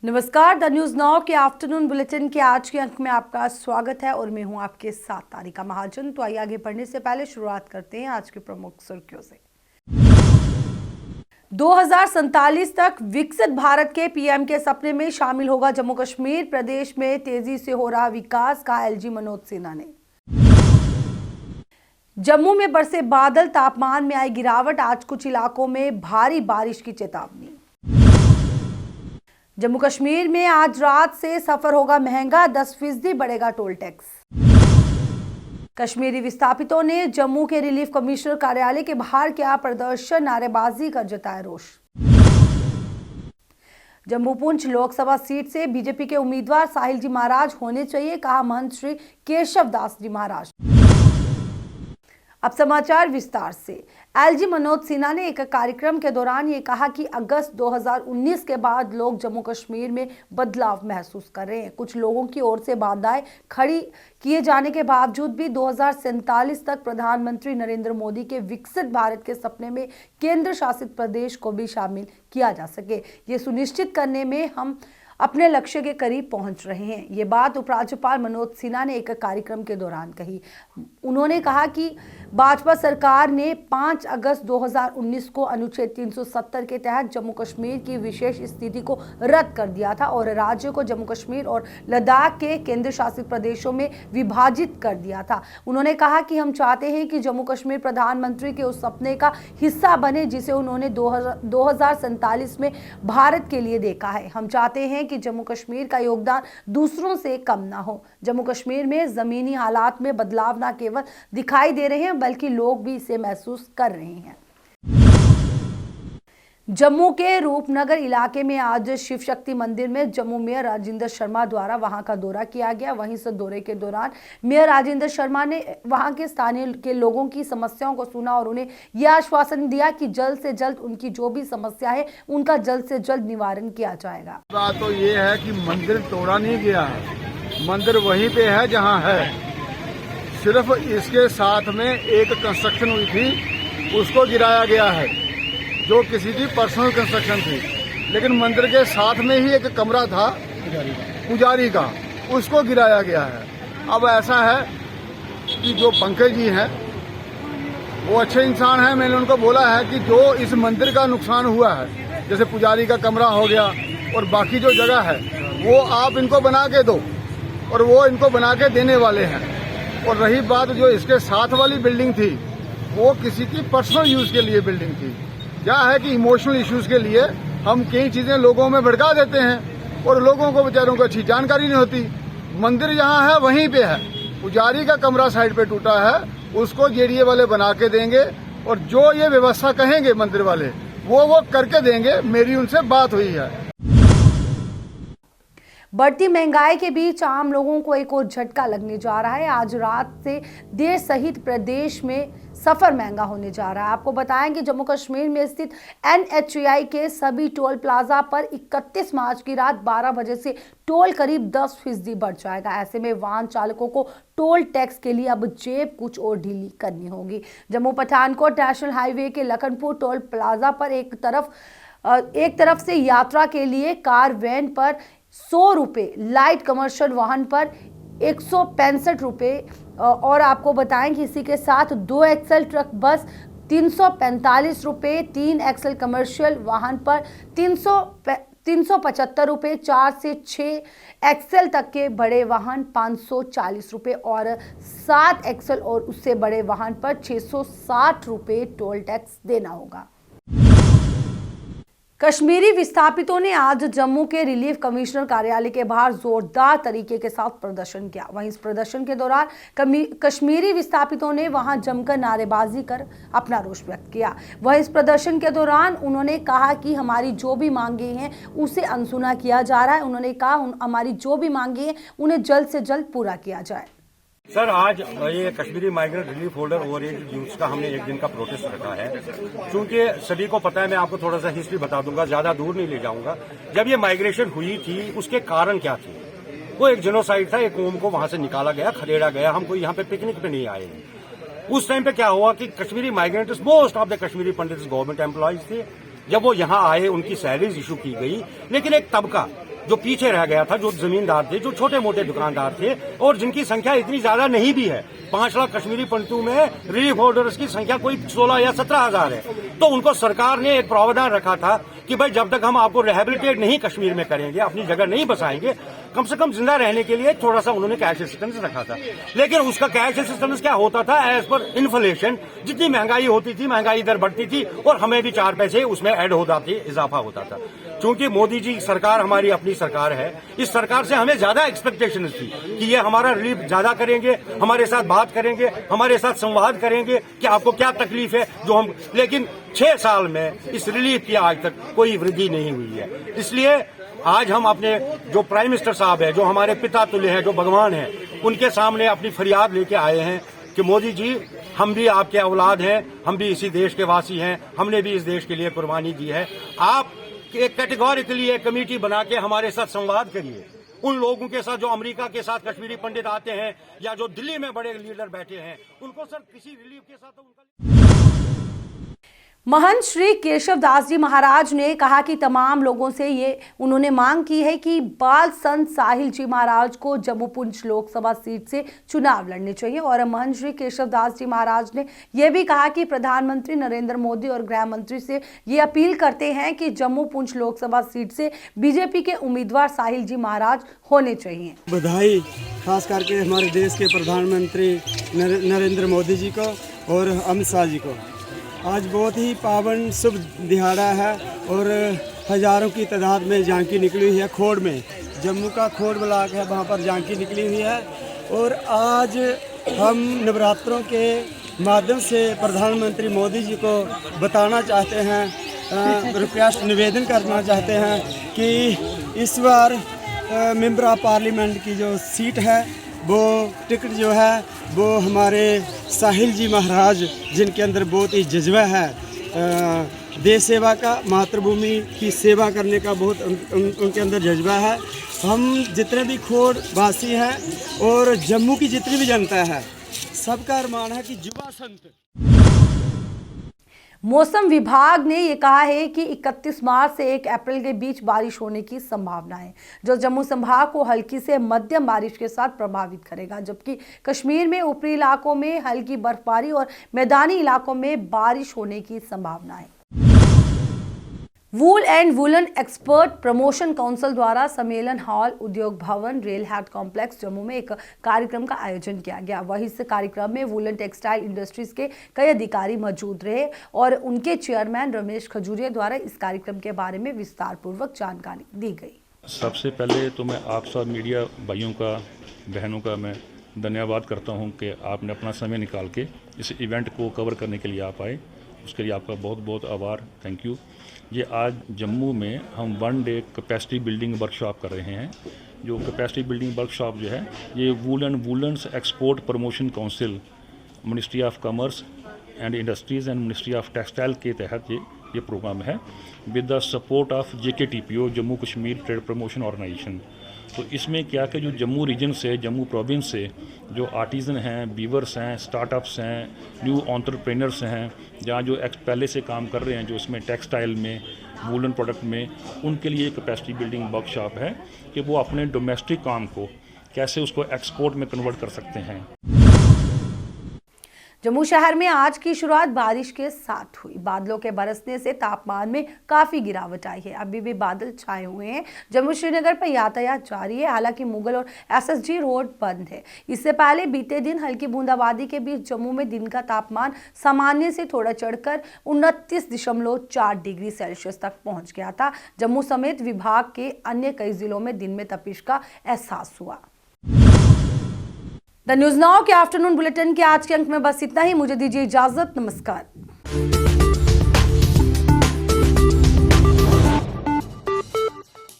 नमस्कार, the news now के afternoon bulletin के आज के अंक में आपका स्वागत है और मैं हूं आपके साथ तारिका महाजन। तो आइए आगे बढ़ने से पहले शुरुआत करते हैं आज के प्रमुख सुर्खियों से। 2047 तक विकसित भारत के पीएम के सपने में शामिल होगा जम्मू कश्मीर। प्रदेश में तेजी से हो रहा विकास का एलजी मनोज सिन्हा ने। जम्मू में बरसे बादल, तापमान में आई गिरावट, आज कुछ इलाकों में भारी बारिश की चेतावनी। जम्मू कश्मीर में आज रात से सफर होगा महंगा, 10% बढ़ेगा टोल टैक्स। कश्मीरी विस्थापितों ने जम्मू के रिलीफ कमिश्नर कार्यालय के बाहर किया प्रदर्शन, नारेबाजी कर जताया रोष। जम्मू पुंछ लोकसभा सीट से बीजेपी के उम्मीदवार साहिल जी महाराज होने चाहिए, कहा महंत श्री केशव दास जी महाराज। अब समाचार विस्तार से। एलजी मनोज सिन्हा ने एक कार्यक्रम के दौरान ये कहा कि अगस्त 2019 के बाद लोग जम्मू कश्मीर में बदलाव महसूस कर रहे हैं। कुछ लोगों की ओर से बाधाएं खड़ी किए जाने के बावजूद भी 2047 तक प्रधानमंत्री नरेंद्र मोदी के विकसित भारत के सपने में केंद्र शासित प्रदेश को भी शामिल किया जा सके, ये सुनिश्चित करने में हम अपने लक्ष्य के करीब पहुंच रहे हैं। ये बात उपराज्यपाल मनोज सिन्हा ने एक कार्यक्रम के दौरान कही। उन्होंने कहा कि भाजपा सरकार ने 5 अगस्त 2019 को अनुच्छेद 370 के तहत जम्मू कश्मीर की विशेष स्थिति को रद्द कर दिया था और राज्य को जम्मू कश्मीर और लद्दाख के केंद्र शासित प्रदेशों में विभाजित कर दिया था। उन्होंने कहा कि हम चाहते हैं कि जम्मू कश्मीर प्रधानमंत्री के उस सपने का हिस्सा बने जिसे उन्होंने 2047 में भारत के लिए देखा है। हम चाहते हैं कि जम्मू कश्मीर का योगदान दूसरों से कम ना हो। जम्मू कश्मीर में जमीनी हालात में बदलाव न केवल दिखाई दे रहे हैं बल्कि लोग भी इसे महसूस कर रहे हैं। जम्मू के रूपनगर इलाके में आज शिव शक्ति मंदिर में जम्मू मेयर राजेंद्र शर्मा द्वारा वहां का दौरा किया गया। वहीं से दौरे के दौरान मेयर राजेंद्र शर्मा ने वहां के स्थानीय के लोगों की समस्याओं को सुना और उन्हें यह आश्वासन दिया कि जल्द से जल्द उनकी जो भी समस्या है उनका जल्द से जल्द निवारण किया जाएगा। बात तो ये है कि मंदिर तोड़ा नहीं गया है, मंदिर वहीं पे है जहाँ है। सिर्फ इसके साथ में एक कंस्ट्रक्शन हुई थी, उसको गिराया गया है, जो किसी की पर्सनल कंस्ट्रक्शन थी। लेकिन मंदिर के साथ में ही एक कमरा था पुजारी का, उसको गिराया गया है। अब ऐसा है कि जो पंकज जी हैं वो अच्छे इंसान हैं। मैंने उनको बोला है कि जो इस मंदिर का नुकसान हुआ है, जैसे पुजारी का कमरा हो गया और बाकी जो जगह है, वो आप इनको बना के दो, और वो इनको बना के देने वाले हैं। और रही बात जो इसके साथ वाली बिल्डिंग थी, वो किसी की पर्सनल यूज के लिए बिल्डिंग थी। क्या है कि इमोशनल इश्यूज के लिए हम कई चीजें लोगों में भड़का देते हैं और लोगों को बेचारों को अच्छी जानकारी नहीं होती। मंदिर जहाँ है वहीं पे है, पुजारी का कमरा साइड पे टूटा है, उसको जेडीए वाले बना के देंगे और जो ये व्यवस्था कहेंगे मंदिर वाले वो करके देंगे। मेरी उनसे बात हुई है। बढ़ती महंगाई के बीच आम लोगों को एक और झटका लगने जा रहा है। आज रात से देश सहित प्रदेश में सफर महंगा होने जा रहा है। आपको बताएं कि जम्मू कश्मीर में स्थित NHAI के सभी टोल प्लाजा पर 31 मार्च की रात 12 बजे से टोल करीब 10% बढ़ जाएगा। ऐसे में वाहन चालकों को टोल टैक्स के लिए अब जेब कुछ और ढीली करनी होगी। जम्मू पठानकोट नेशनल हाईवे के लखनपुर टोल प्लाजा पर एक तरफ से यात्रा के लिए कार वैन पर 100 रुपये, लाइट कमर्शियल वाहन पर 165 रुपये और आपको बताएं कि इसी के साथ 2 एक्सेल ट्रक बस 345 रुपये, 3 एक्सेल कमर्शियल वाहन पर 375 रुपये, 4 से 6 एक्सेल तक के बड़े वाहन 540 रुपये और 7 एक्सेल और उससे बड़े वाहन पर 660 रुपये टोल टैक्स देना होगा। कश्मीरी विस्थापितों ने आज जम्मू के रिलीफ कमिश्नर कार्यालय के बाहर जोरदार तरीके के साथ प्रदर्शन किया। वहीं इस प्रदर्शन के दौरान कश्मीरी विस्थापितों ने वहां जमकर नारेबाजी कर अपना रोष व्यक्त किया। वहीं इस प्रदर्शन के दौरान उन्होंने कहा कि हमारी जो भी मांगे हैं उसे अनसुना किया जा रहा है। उन्होंने कहा हमारी जो भी मांगे हैं उन्हें जल्द से जल्द पूरा किया जाए। सर, आज ये Kashmiri migrant relief holder overage youth का हमने एक दिन का प्रोटेस्ट रखा है। क्योंकि सभी को पता है, मैं आपको थोड़ा सा हिस्ट्री बता दूंगा, ज्यादा दूर नहीं ले जाऊंगा। जब ये माइग्रेशन हुई थी उसके कारण क्या थे? वो एक जेनोसाइड था, एक कौम को वहां से निकाला गया, खदेड़ा गया। हम कोई यहाँ पे पिकनिक पे नहीं आए हैं। उस टाइम पे क्या हुआ कि Kashmiri migrants, most of the Kashmiri pandits government employees थे जब वो यहाँ आए उनकी सैलरीज इशू की गई, लेकिन एक तबका जो पीछे रह गया था, जो जमींदार थे, जो छोटे मोटे दुकानदार थे और जिनकी संख्या इतनी ज्यादा नहीं भी है, 5 लाख कश्मीरी पंडितों में रिलीफ होल्डर्स की संख्या कोई 16 या 17,000 है। तो उनको सरकार ने एक प्रावधान रखा था कि भाई जब तक हम आपको रिहेबिलिटेट नहीं कश्मीर में करेंगे, अपनी जगह नहीं बसाएंगे, कम से कम जिंदा रहने के लिए थोड़ा सा उन्होंने कैश असिस्टेंस रखा था। लेकिन उसका कैश असिस्टेंस क्या होता था, एज पर इन्फ्लेशन जितनी महंगाई होती थी, महंगाई दर बढ़ती थी और हमें भी 4 पैसे उसमें ऐड होता थी, इजाफा होता था। चूंकि मोदी जी सरकार हमारी अपनी सरकार है, इस सरकार से हमें ज्यादा एक्सपेक्टेशन थी कि ये हमारा रिलीफ ज्यादा करेंगे, हमारे साथ बात करेंगे, हमारे साथ संवाद करेंगे कि आपको क्या तकलीफ है जो हम, लेकिन 6 साल में इस रिलीफ की आज तक कोई वृद्धि नहीं हुई है। इसलिए आज हम अपने जो प्राइम मिनिस्टर साहब है, जो हमारे पिता तुल्य हैं, जो भगवान हैं, उनके सामने अपनी फरियाद लेके आए हैं कि मोदी जी, हम भी आपके औलाद हैं, हम भी इसी देश के वासी हैं, हमने भी इस देश के लिए कुर्बानी दी है। आप एक कैटेगोरिकली एक कमेटी बना के हमारे साथ संवाद करिए, उन लोगों के साथ जो अमेरिका के साथ कश्मीरी पंडित आते हैं या जो दिल्ली में बड़े लीडर बैठे हैं, उनको सर किसी रिलीफ के साथ उनका। महंत श्री केशव दास जी महाराज ने कहा कि तमाम लोगों से ये उन्होंने मांग की है कि बाल संत साहिल जी महाराज को जम्मू पुंछ लोकसभा सीट से चुनाव लड़ने चाहिए। और महंत श्री केशव दास जी महाराज ने यह भी कहा कि प्रधानमंत्री नरेंद्र मोदी और गृह मंत्री से ये अपील करते हैं कि जम्मू पुंछ लोकसभा सीट से बीजेपी के उम्मीदवार साहिल जी महाराज होने चाहिए। बधाई खास करके हमारे देश के प्रधानमंत्री नरेंद्र मोदी जी को और अमित शाह जी को। आज बहुत ही पावन शुभ दिहाड़ा है और हज़ारों की तादाद में झांकी निकली हुई है खोड़ में। जम्मू का खोड़ ब्लॉक है, वहाँ पर झांकी निकली हुई है। और आज हम नवरात्रों के माध्यम से प्रधानमंत्री मोदी जी को बताना चाहते हैं, रिक्वेस्ट निवेदन करना चाहते हैं कि इस बार मेंबर ऑफ पार्लियामेंट की जो सीट है, वो टिकट जो है वो हमारे साहिल जी महाराज, जिनके अंदर बहुत ही जज्बा है देश सेवा का, मातृभूमि की सेवा करने का बहुत उनके अंदर जज्बा है। हम जितने भी खोड़ वासी हैं और जम्मू की जितनी भी जनता है, सबका अरमान है कि युवा संत। मौसम विभाग ने ये कहा है कि 31 मार्च से 1 अप्रैल के बीच बारिश होने की संभावना है, जो जम्मू संभाग को हल्की से मध्यम बारिश के साथ प्रभावित करेगा, जबकि कश्मीर में ऊपरी इलाकों में हल्की बर्फबारी और मैदानी इलाकों में बारिश होने की संभावना है। Wool and woollen expert promotion council द्वारा सम्मेलन हॉल, उद्योग भवन, रेल हेड कॉम्प्लेक्स जम्मू में एक कार्यक्रम का आयोजन किया गया। वहीं इस कार्यक्रम में वुलन टेक्सटाइल इंडस्ट्रीज के कई अधिकारी मौजूद रहे और उनके चेयरमैन रमेश खजूरिया द्वारा इस कार्यक्रम के बारे में विस्तार पूर्वक जानकारी दी गई। सबसे पहले तो मैं आप सब मीडिया भाइयों का, बहनों का मैं धन्यवाद करता हूं कि आपने अपना समय निकाल के इस इवेंट को कवर करने के लिए आप आए, उसके लिए आपका बहुत बहुत आभार, थैंक यू। ये आज जम्मू में हम 1 डे कैपेसिटी बिल्डिंग वर्कशॉप कर रहे हैं। जो कैपेसिटी बिल्डिंग वर्कशॉप जो है, ये wool and woollens export promotion council, ministry of commerce and industries and ministry of textile के तहत ये प्रोग्राम है, with the support of JKTPO, Jammu Kashmir trade promotion organisation. तो इसमें क्या कि जो जम्मू रीजन से, जम्मू प्रोविंस से जो आर्टिज़न हैं, वीवर्स हैं, स्टार्टअप्स हैं, न्यू एंटरप्रेन्योर्स हैं, जहाँ जो पहले से काम कर रहे हैं, जो इसमें टेक्सटाइल में, वूलन प्रोडक्ट में, उनके लिए कैपेसिटी बिल्डिंग वर्कशॉप है कि वो अपने डोमेस्टिक काम को कैसे उसको एक्सपोर्ट में कन्वर्ट कर सकते हैं। जम्मू शहर में आज की शुरुआत बारिश के साथ हुई। बादलों के बरसने से तापमान में काफी गिरावट आई है। अभी भी बादल छाए हुए हैं। जम्मू श्रीनगर पर यातायात जारी है, हालांकि मुगल और SSG रोड बंद है। इससे पहले बीते दिन हल्की बूंदाबांदी के बीच जम्मू में दिन का तापमान सामान्य से थोड़ा चढ़कर 29.4 डिग्री सेल्सियस तक पहुंच गया था। जम्मू समेत विभाग के अन्य कई जिलों में दिन में तपिश का एहसास हुआ। द न्यूज़ नाउ के आफ्टरनून बुलेटिन के आज के अंक में बस इतना ही। मुझे दीजिए इजाजत, नमस्कार।